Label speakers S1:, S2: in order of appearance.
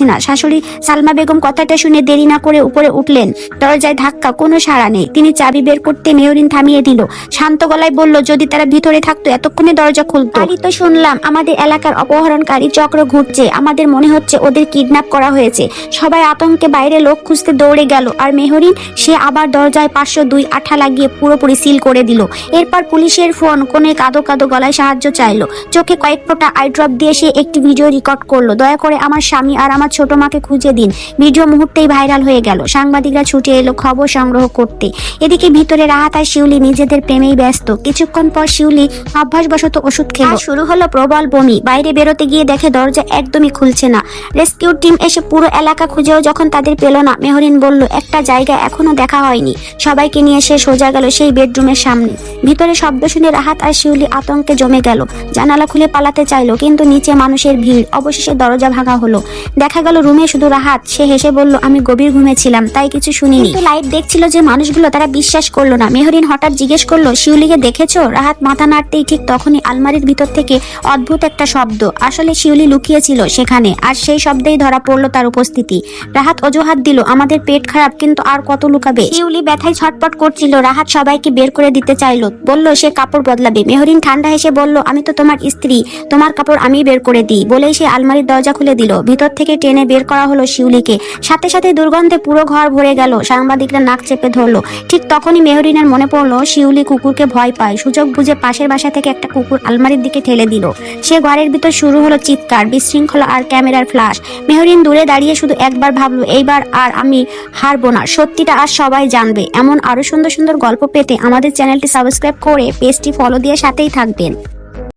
S1: না। শাশুড়ি সালমা বেগম কথাটা শুনে দেরি না করে উপরে উঠলেন। দরজায় ধাক্কা, কোনো সাড়া নেই। তিনি চাবি বের করতে মেহরিন থামিয়ে দিল। শান্ত গলায় বলল, যদি তারা ভিতরে থাকতো এতক্ষণে দরজা খুলতো। আমি তো শুনলাম আমাদের এলাকার অপহরণকারী চক্র ঘুরছে, আমাদের মনে হচ্ছে ওদের কিডন্যাপ করা হয়েছে। সবাই আতঙ্কে বাইরে লোক খুঁজতে দৌড়ে গেল। আর মেহরিন, সে আবার দরজায় 502 আঠা লাগিয়ে পুরোপুরি সিল করে দিল। এরপর পুলিশের ফোন, কোণে কাঁদো কাঁদো গলায় সাহায্য চাইলো। চোখে কয়েক ফোঁটা আই ড্রপ দিয়ে সে একটি ভিডিও রেকর্ড করলো। দয়া করে আমার স্বামী আর আমার ছোট মাকে খুঁজে দিন। ভিডিও মুহূর্তেই ভাইরাল হয়ে গেল। সাংবাদিকরা ছুটে এলো খবর সংগ্রহ করতে। এদিকে ভিতরে রাহাত আর শিউলি নিজেদের প্রেমেই ব্যস্ত। কিছুক্ষণ পর শিউলি অভ্যাসবশত ওষুধ খেলো। শুরু হলো প্রবল বমি। বাইরে বেরোতে গিয়ে দেখে দরজা একদমই খুলছে না। রেস্কিউ টিম এসে পুরো এলাকা খুঁজেও যখন তাদের পেল না, মেহরিন বলল, একটা জায়গা এখনো দেখা হয়নি। সবাইকে নিয়ে সে সোজা গেল সেই বেডরুমের সামনে। ভিতরে শব্দ শুনে রাহাত আর শিউলি আতঙ্কে জমে গেল। জানালা খুলে পালাতে চাইলো, কিন্তু নিচে মানুষের ভিড়। অবশেষে দরজা ভাঙা হলো। দেখা গেল রুমে শুধু রাহাত। সে হেসে বলল, আমি গভীর ঘুমেছিলাম, তাই কিছু শুনিনি। কিন্তু লাইভ দেখছিল যে মানুষগুলো, তারা বিশ্বাস করলো না। মেহরিন হঠাৎ জিজ্ঞেস করলো, শিউলিকে দেখেছো? রাহাত মাথা নাড়তেই ঠিক তখনই আলমারির ভিতর থেকে অদ্ভুত একটা শব্দ। আসলে শিউলি লুকিয়েছিল সেখানে, আর সেই শব্দেই ধরা পড়লো তার উপস্থিতি। রাহাত অজুহাত দিল, আমাদের পেট খারাপ, কিন্তু আর কত লুকাবে। শিউলি ব্যথায় ছটপট করছিল। রাহাত সবাইকে বের করে দিতে চাইলো, বলল সে কাপড় বদলাবে। মেহরিন ঠান্ডা হেসে বলল, আমি তো তোমার স্ত্রী, তোমার কাপড় আমি বের করে দিই। বলেই সে আলমারির দরজা খুলে দিল। ভিতর থেকে টেনে বের করা হলো শিউলিকে। সাথে সাথে দুর্গন্ধে পুরো ঘর ভরে গেল। সাংবাদিকরা নাক চেপে ধরলো। ঠিক তখনই মেহরিনের মনে পড়লো শিউলি কুকুরকে ভয় পায়। সুযোগ বুঝে পাশের বাসা থেকে একটা কুকুর আলমারির দিকে ঠেলে দিল। সে ঘরের ভিতর শুরু হলো চিৎকার, বিশৃঙ্খলা আর ক্যামেরার ফ্ল্যাশ। মেহরিন দূরে দাঁড়িয়ে শুধু একবার ভাবলো, এইবার আর আমি হারবো না, সত্যিটা আজ সবাই জানবে। এমন আরো সুন্দর সুন্দর গল্প পেতে আমাদের চ্যানেলটি সাবস্ক্রাইব করে পেজটি ফলো দিয়ে সাথেই থাকবেন।